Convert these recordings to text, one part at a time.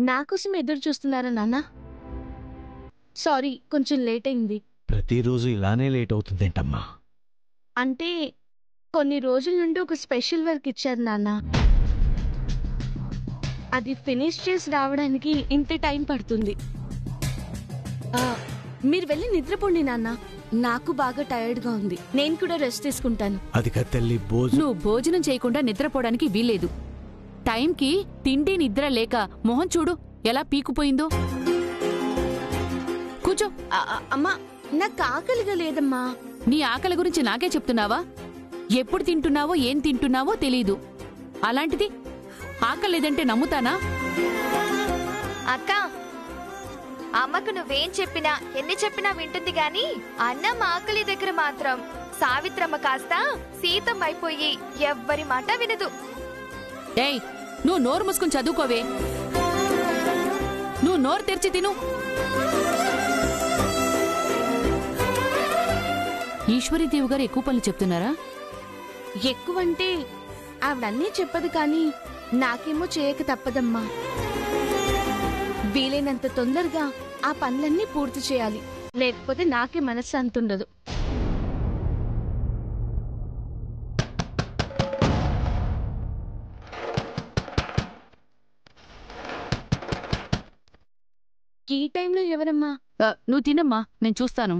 నా కోసం ఎదురు చూస్తున్నారా నాన్న? సారీ, కొంచెం లేట్ అయింది. ప్రతిరోజు ఇలానే లేట్ అవుతుందేంటమ్మా? అంటే కొన్ని రోజుల నుండి ఒక స్పెషల్ వర్క్ ఇచ్చారు నాన్న. అది ఫినిష్ చేసి రావడానికి ఇంత టైం పడుతుంది. ఆ, మీరు వెళ్ళి నిద్రపోండి నాన్న. నాకు బాగా టైర్డ్గా ఉంది. నేను కూడా రెస్ట్ తీసుకుంటాను. అది కదా తల్లి, నువ్వు భోజనం చేయకుండా నిద్రపోవడానికి వీల్లేదు. టైంకి తిండి నిద్ర లేక మొహం చూడు ఎలా పీకుపోయిందో. కూర్చో. అమ్మా, నాకు ఆకలిగా లేదమ్మా. నీ ఆకలి గురించి నాకే చెప్తున్నావా? ఎప్పుడు తింటున్నావో ఏం తింటున్నావో తెలీదు. అలాంటిది ఆకలి లేదంటే నమ్ముతానా? అక్క, అమ్మకు నువ్వేం చెప్పినా ఎన్ని చెప్పినా వింటుంది గాని అన్నం ఆకలి దగ్గర మాత్రం సావిత్రమ్మ కాస్త సీతమ్మ అయిపోయి ఎవ్వరి మాట వినదు. ఏయ్, నువ్వు నోరు మూసుకుని చదువుకోవే. నువ్వు నోరు తెరిచి తిను. ఈశ్వరీదేవి గారు ఎక్కువ పనులు చెప్తున్నారా? ఎక్కువంటే ఆవిడన్నీ చెప్పదు, కానీ నాకేమో చేయక తప్పదమ్మా. వీలైనంత తొందరగా ఆ పనులన్నీ పూర్తి చేయాలి, లేకపోతే నాకే మనశ్శాంతి ఉండదు. ఈ టైంలో ఎవరమ్మా? నువ్వు తినమ్మా, నేను చూస్తాను.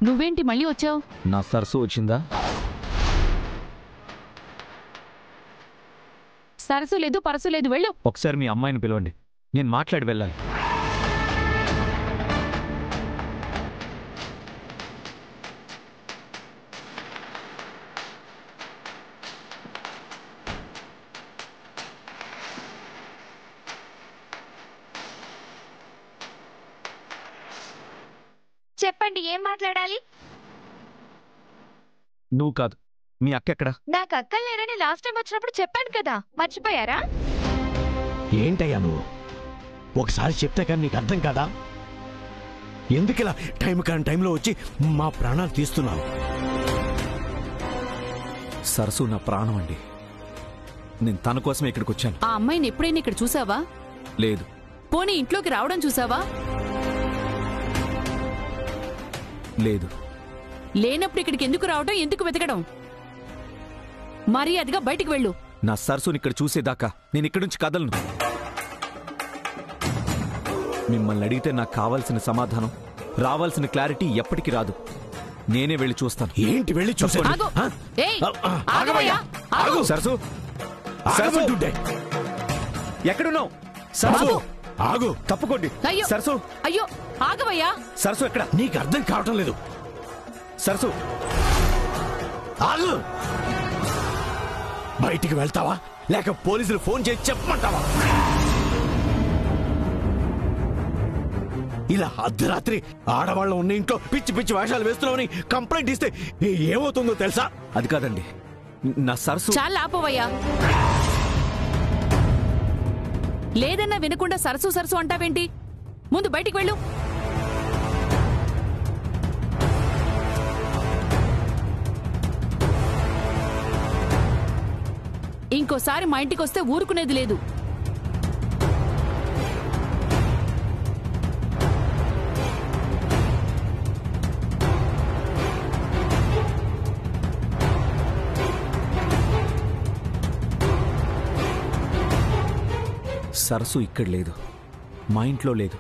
నువ్వేంటి మళ్ళీ వచ్చావు? నా సరస్సు వచ్చిందా? సరసు లేదు, పరసు లేదు, వెళ్ళు. ఒకసారి మీ అమ్మాయిని పిలవండి, నేను మాట్లాడి వెళ్ళాలి. చెప్పండి, ఏం మాట్లాడాలి? నువ్వు కాదు, మీ అక్క ఎక్కడా? నాకు అక్కలు లేరని లాస్ట్ టైం వచ్చినప్పుడు చెప్పాను కదా, మర్చిపోయారా? ఏంటయ్యా నువ్వు? ఒకసారి చెప్తే కానీ నీకు అర్థం కాదా? ఎందుకిలా టైం కాని టైంలో వచ్చి మా ప్రాణాలు తీస్తున్నావు? సరస్సు నా ప్రాణం అండి. నేను తన కోసమే ఇక్కడికి వచ్చాను. ఆ అమ్మాయిని ఎప్పుడైనా ఇక్కడ చూసావా? లేదు. పోనీ ఇంట్లోకి రావడం చూసావా? లేదు. లేనప్పుడు ఇక్కడికి ఎందుకు రావడం, ఎందుకు వెతకడం? మర్యాదగా బయటికి వెళ్ళు. నా సరస్సుని ఇక్కడ చూసేదాకా నేను ఇక్కడి నుంచి కదలను. మిమ్మల్ని అడిగితే నాకు కావాల్సిన సమాధానం, రావాల్సిన క్లారిటీ ఎప్పటికీ రాదు. నేనే వెళ్ళి చూస్తాను. ఏంటి వెళ్ళి చూసాను? ఆగు. ఏయ్, ఆగవయ్యా, ఆగు. సరస్సు, ఆగమంటుంటే. ఎక్కడున్నావు? సరస్సు, ఆగు. ఆగు. తప్పుకోండి. అయ్యో, సరస్సు, అయ్యో, ఆగవయ్యా. సరస్సు ఎక్కడ? నీకు అర్థం కావటం లేదు. సరస్సు, ఆగు. బయటికి వెళ్తావా లేక పోలీసులు ఫోన్ చేసి చెప్పమంటావా? ఇలా అర్ధరాత్రి ఆడవాళ్ళు ఉన్న ఇంట్లో పిచ్చి పిచ్చి వేషాలు వేస్తున్నామని కంప్లైంట్ ఇస్తే ఏమవుతుందో తెలుసా? అది కాదండి, నా సరస్సు. చాలా ఆపవయ్యా. లేదన్నా వినకుండా సరసు సరసు అంటావేంటి? ముందు బయటికి వెళ్ళు. ఇంకోసారి మా ఇంటికి వస్తే ఊరుకునేది లేదు. సరస్సు ఇక్కడ లేదు, మా ఇంట్లో లేదు.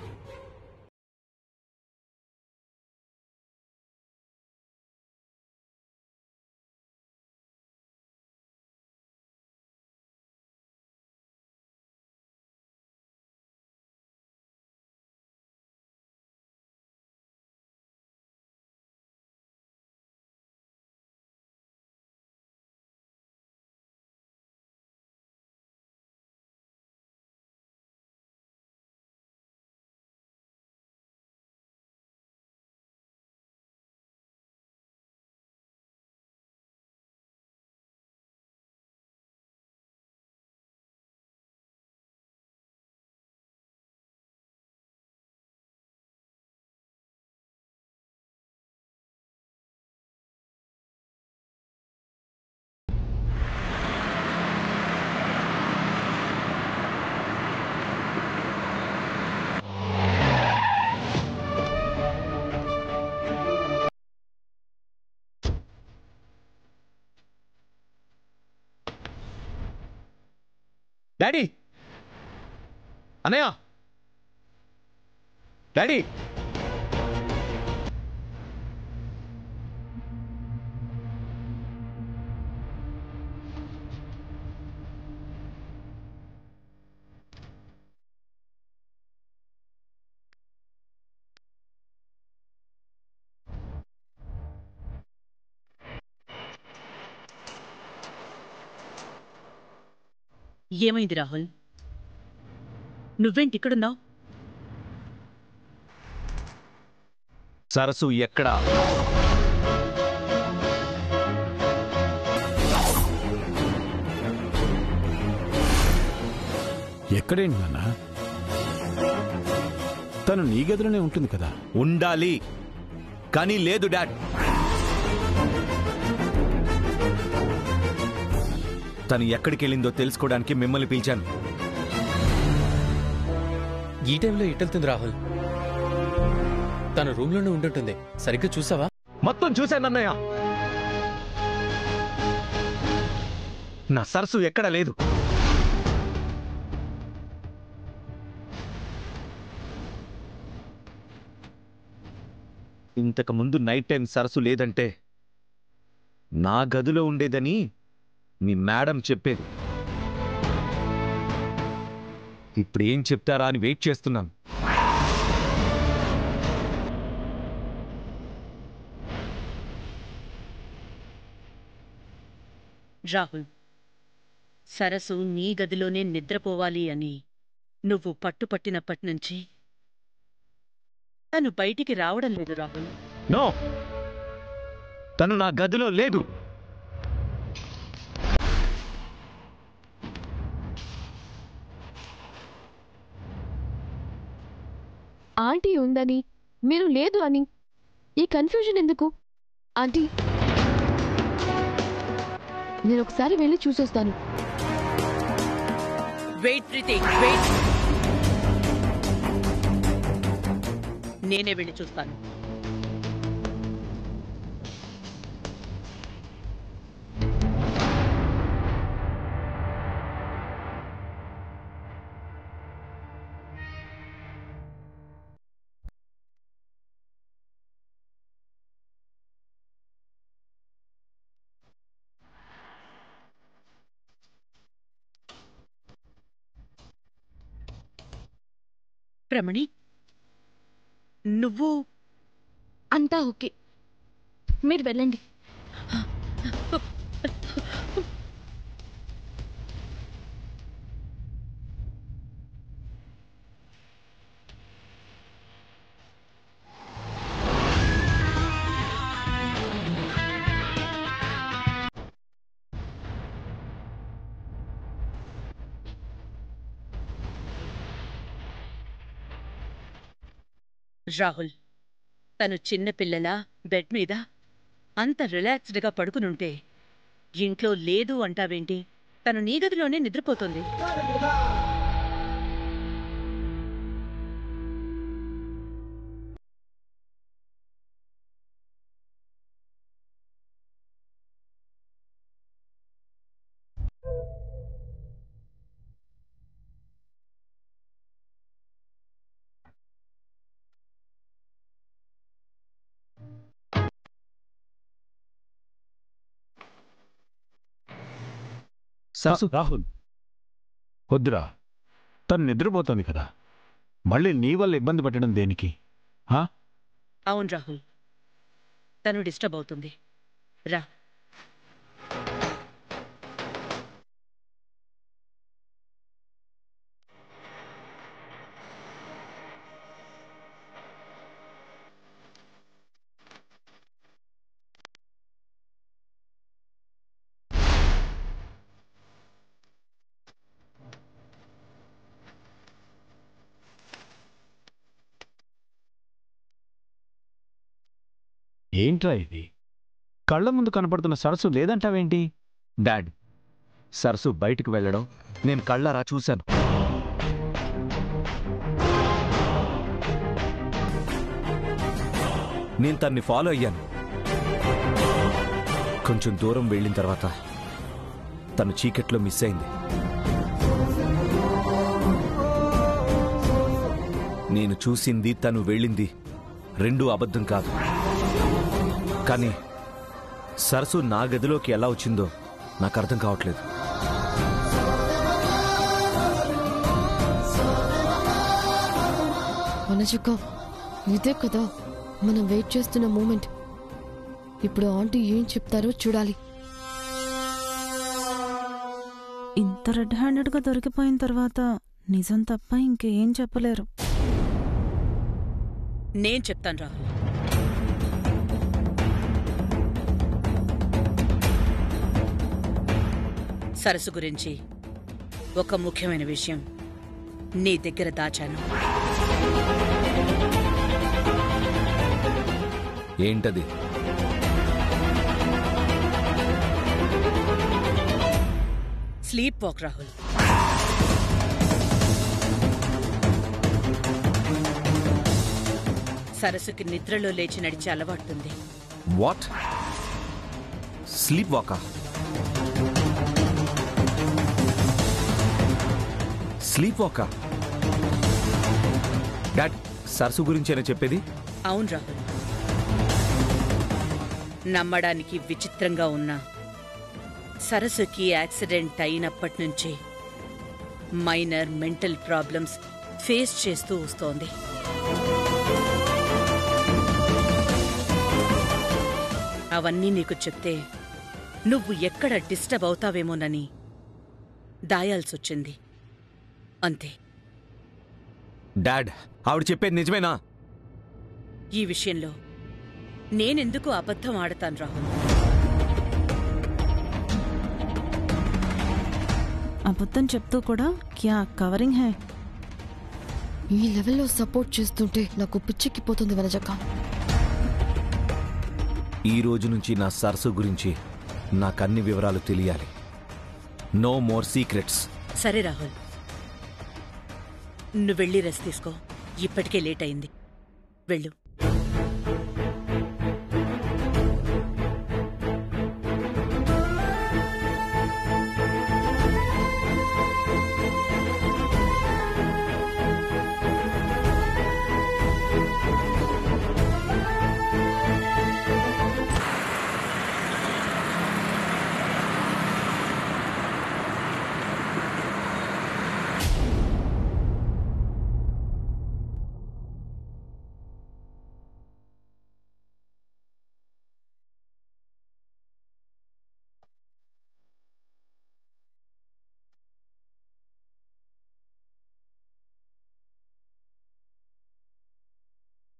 డాడీ అన్నయ్య డాడీ ఏమైంది రాహుల్? నువ్వేంటి ఇక్కడున్నావు? సరస్సు ఎక్కడా? ఎక్కడేంటి నాన్న? తను నీ గదిలోనే ఉంటుంది కదా. ఉండాలి, కానీ లేదు డాడ్. తను ఎక్కడికి వెళ్ళిందో తెలుసుకోవడానికి మిమ్మల్ని పిలిచాను. ఈ టైంలో ఎట్టెళ్తుంది రాహుల్? తన రూమ్లోనే ఉండుంటుంది. సరిగ్గా చూసావా? మొత్తం చూశాను అన్నయ్య. నా సరస్సు ఎక్కడ లేదు. ఇంతకు ముందు నైట్ టైం సరస్సు లేదంటే నా గదిలో ఉండేదని మీ మేడం చెప్పేది. ఇప్పుడు ఏం చెప్తారా అని వెయిట్ చేస్తున్నాను. రాహుల్, సరస్సు నీ గదిలోనే నిద్రపోవాలి అని నువ్వు పట్టుపట్టినప్పటి నుంచి తను బయటికి రావడం లేదు రాహుల్. నో, తను నా గదిలో లేదు. ఆంటీ ఉందని, మీరు లేదు అని ఈ కన్ఫ్యూజన్ ఎందుకు? ఆంటీ, నేను ఒకసారి వెళ్ళి చూసొస్తాను. వెయిట్ ప్రీతి, వెయిట్. నేనే వెళ్ళి చూస్తాను. రమణి, నువ్వు అంతా ఓకే, మీరు వెళ్ళండి. రాహుల్, తను చిన్నపిల్లలా బెడ్ మీద అంత రిలాక్స్డ్గా పడుకునుంటే ఇంట్లో లేదు అంటావేంటి? తను నీ గదిలోనే నిద్రపోతుంది. రాహుల్, వద్దురా. తను నిద్రపోతుంది కదా, మళ్ళీ నీ వల్ల ఇబ్బంది పెట్టడం దేనికి? అవును రాహుల్, తను డిస్టర్బ్ అవుతుంది. రా. ఏంట్రా ఇది? కళ్ళ ముందు కనపడుతున్న సరస్సు లేదంటావేంటి? డాడ్, సరస్సు బయటకు వెళ్ళడం నేను కళ్ళారా చూశాను. నేను తన్ని ఫాలో అయ్యాను. కొంచెం దూరం వెళ్ళిన తర్వాత తను చీకట్లో మిస్ అయింది. నేను చూసింది, తను వెళ్ళింది రెండూ అబద్ధం కాదు. కానీ సరసు నా గదిలోకి ఎలా వచ్చిందో నాకు అర్థం కావట్లేదు. వనజక్క, ఇదే కదా మనం వెయిట్ చేస్తున్న మూమెంట్. ఇప్పుడు ఆంటీ ఏం చెప్తారో చూడాలి. ఇంత రెడ్ హ్యాండెడ్గా దొరికిపోయిన తర్వాత నిజం తప్ప ఇంకేం చెప్పలేరు. నేను చెప్తాను రాహుల్. సరస్సు గురించి ఒక ముఖ్యమైన విషయం నీ దగ్గర దాచాను. ఏంటది? Sleep walk Rahul. సరస్సుకి నిద్రలో లేచి నడిచే అలవాటుంది. What? Sleepwalker? Sleepwalker? Dad, సరస్సు గురించేనా చెప్పేది? అవును రాహుల్. నమ్మడానికి విచిత్రంగా ఉన్నా సరస్సుకి యాక్సిడెంట్ అయినప్పటి నుంచి మైనర్ మెంటల్ ప్రాబ్లమ్స్ ఫేస్ చేస్తూ వస్తోంది. అవన్నీ నీకు చెప్తే నువ్వు ఎక్కడ డిస్టర్బ్ అవుతావేమోనని దాయాల్సొచ్చింది, అంతే. డాడ్, ఆవిడ చెప్పేది నిజమేనా? ఈ విషయంలో నేనెందుకు అబద్ధం ఆడతాను రాహుల్? అబద్ధం చెప్తూ కూడా క్యా కవరింగ్ హై. ఈ లెవెల్లో సపోర్ట్ చేస్తుంటే నాకు పిచ్చెక్కిపోతుంది వనజక్క. ఈ రోజు నుంచి నా సరస్సు గురించి నాకన్ని వివరాలు తెలియాలి. No more secrets. సరే రాహుల్, నువ్వు వెళ్ళి రెస్ట్ తీసుకో. ఇప్పటికే లేట్ అయింది. వెళ్ళు.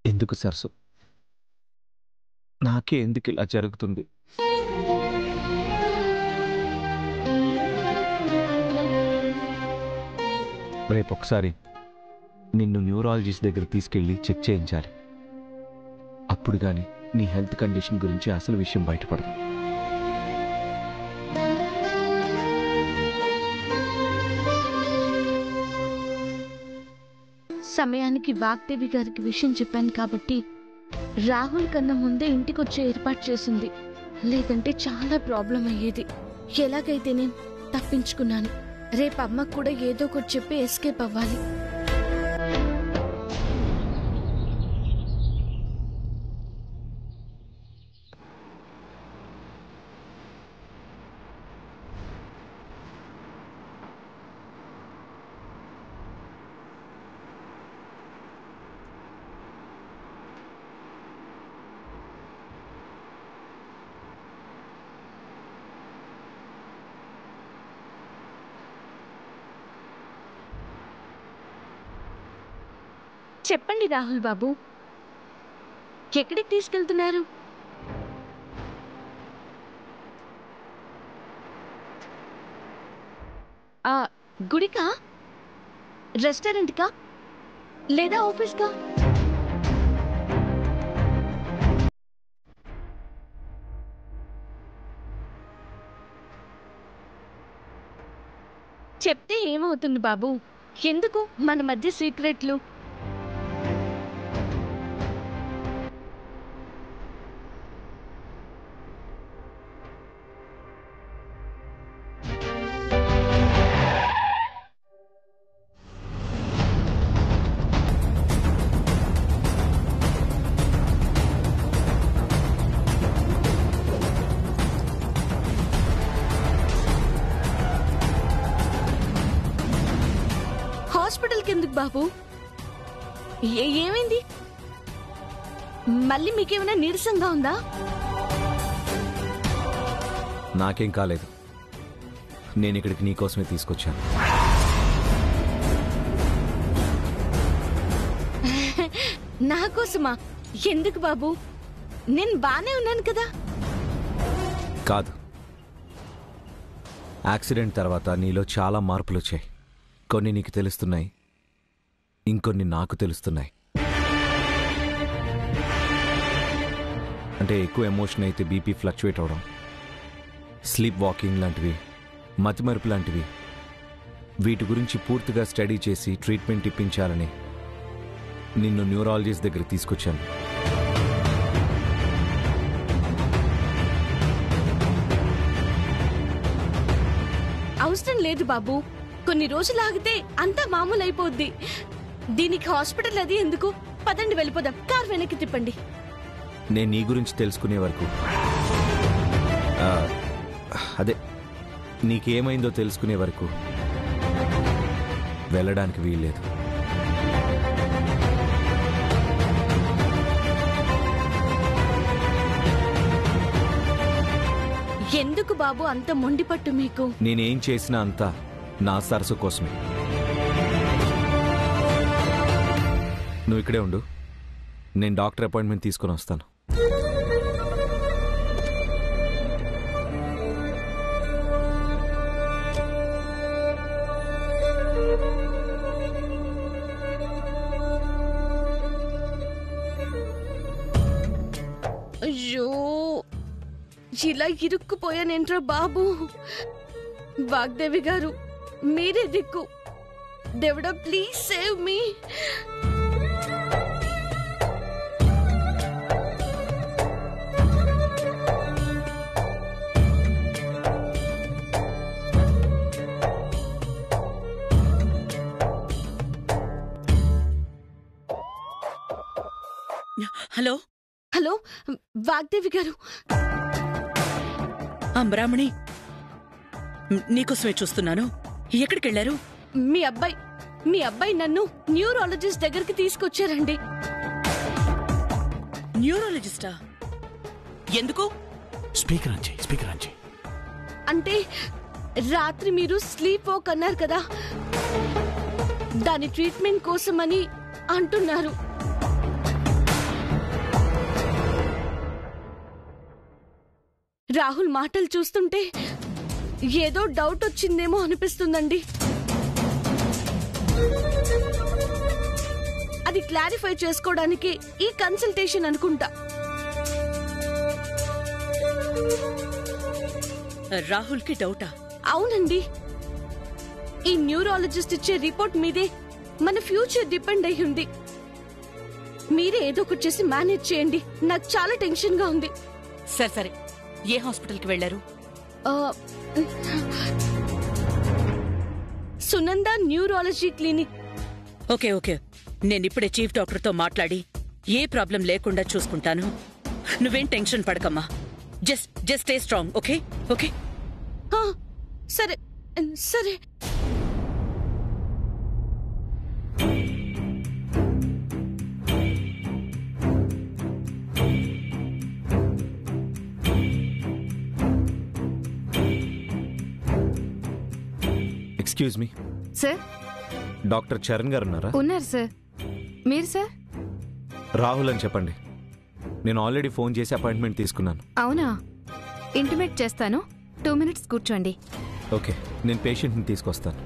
ఎందుకు సరస్సు? నాకే ఎందుకు ఇలా జరుగుతుంది? రేపొకసారి నిన్ను న్యూరాలజిస్ట్ దగ్గర తీసుకెళ్ళి చెక్ చేయించాలి. అప్పుడు గాని నీ హెల్త్ కండిషన్ గురించి అసలు విషయం బయటపడదు. సమయానికి వాగ్దేవి గారికి విషయం చెప్పాను కాబట్టి రాహుల్ కన్నా ముందే ఇంటికొచ్చే ఏర్పాటు చేసింది. లేదంటే చాలా ప్రాబ్లం అయ్యేది. ఎలాగైతే నేను తప్పించుకున్నాను. రేపు అమ్మకు కూడా ఏదో ఒకటి చెప్పి ఎస్కేప్ అవ్వాలి. చెప్పండి రాహుల్ బాబు, ఎక్కడికి తీసుకెళ్తున్నారు? గుడికా, రెస్టారెంట్కా, లేదా ఆఫీస్కా? చెప్తే ఏమవుతుంది బాబు? ఎందుకు మన మధ్య సీక్రెట్లు? నాకెందుకు బాబు? ఏమైంది? మళ్ళీ మీకేమైనా నీరసంగా ఉందా? నాకేం కాలేదు. నేను ఇక్కడికి నీకోసమే తీసుకొచ్చాను. నా కోసమా? ఎందుకు బాబు? నేను బానే ఉన్నాను కదా. కాదు, యాక్సిడెంట్ తర్వాత నీలో చాలా మార్పులు వచ్చాయి. కొన్ని నీకు తెలుస్తున్నాయి, ఇంకొన్ని నాకు తెలుస్తున్నాయి. అంటే ఎక్కువ ఎమోషన్ అయితే బీపీ ఫ్లక్చువేట్ అవడం, స్లీప్ వాకింగ్ లాంటివి, మతిమరుపు లాంటివి. వీటి గురించి పూర్తిగా స్టడీ చేసి ట్రీట్మెంట్ ఇప్పించాలని నిన్ను న్యూరాలజిస్ట్ దగ్గర తీసుకొచ్చాను. అవసరం లేదు బాబు. కొన్ని రోజులు ఆగితే అంతా మామూలు అయిపోద్ది. దీనికి హాస్పిటల్ అది ఎందుకు? పదండి వెళ్ళిపోదాం. కార్ వెనక్కి తిప్పండి. నేను నీ గురించి తెలుసుకునే వరకు, అదే నీకేమైందో తెలుసుకునే వరకు వెళ్ళడానికి వీల్లేదు. ఎందుకు బాబు అంత మొండిపట్టు మీకు? నేనేం చేసినా అంతా నా సరసు కోసమే. నువ్వు ఇక్కడే ఉండు, నేను డాక్టర్ అపాయింట్మెంట్ తీసుకొని వస్తాను. అయ్యో, ఇలా ఇరుక్కుపోయానేంట్రా బాబు. వాగ్దేవి గారు, మీరే దిక్కు. దేవుడా, please save me. Hello hello, Vagdevi గారు. బ్రాహ్మణి, నీకోసమే చూస్తున్నాను. ఎక్కడికి వెళ్ళారు? మీ అబ్బాయి నన్ను న్యూరాలజిస్ట్ దగ్గరికి తీసుకొచ్చారండి. న్యూరాలజిస్టా? ఎందుకు? స్పీకర్ ఆన్ చేయి. అంటే రాత్రి మీరు స్లీప్ వాక్ అన్నారు కదా, దాని ట్రీట్మెంట్ కోసమని అంటున్నారు. రాహుల్ మాటలు చూస్తుంటే ఏదో డౌట్ వచ్చిందేమో అనిపిస్తుందండి. అది క్లారిఫై చేసుకోవడానికి ఈ కన్సల్టేషన్ అనుకుంటా. రాహుల్ కి డౌటా? అవునండి. ఈ న్యూరాలజిస్ట్ ఇచ్చే రిపోర్ట్ మీదే మన ఫ్యూచర్ డిపెండ్ అయి ఉంది. మీరే ఏదో ఒకటి చేసి మేనేజ్ చేయండి. నాకు చాలా టెన్షన్ గా ఉంది. సరే, ఏ హాస్పిటల్ కి వెళ్లారు? Sunanda neurology clinic. ఓకే, నేను ఇప్పుడే చీఫ్ డాక్టర్ తో మాట్లాడి ఏ ప్రాబ్లం లేకుండా చూసుకుంటాను. నువ్వేం టెన్షన్ పడకమ్మా. Just stay strong. ఓకే. సరే. Excuse me sir. Doctor Charan garu ఉన్నారా? ఉన్నారు సార్. మీరు సార్? రాహుల్ అని చెప్పండి. నేను ఆల్రెడీ ఫోన్ చేసి అపాయింట్మెంట్ తీసుకున్నాను. అవునా? ఇంటిమేట్ చేస్తాను. 2 minutes కూర్చోండి. ఓకే, నేను పేషెంట్ని తీసుకొస్తాను.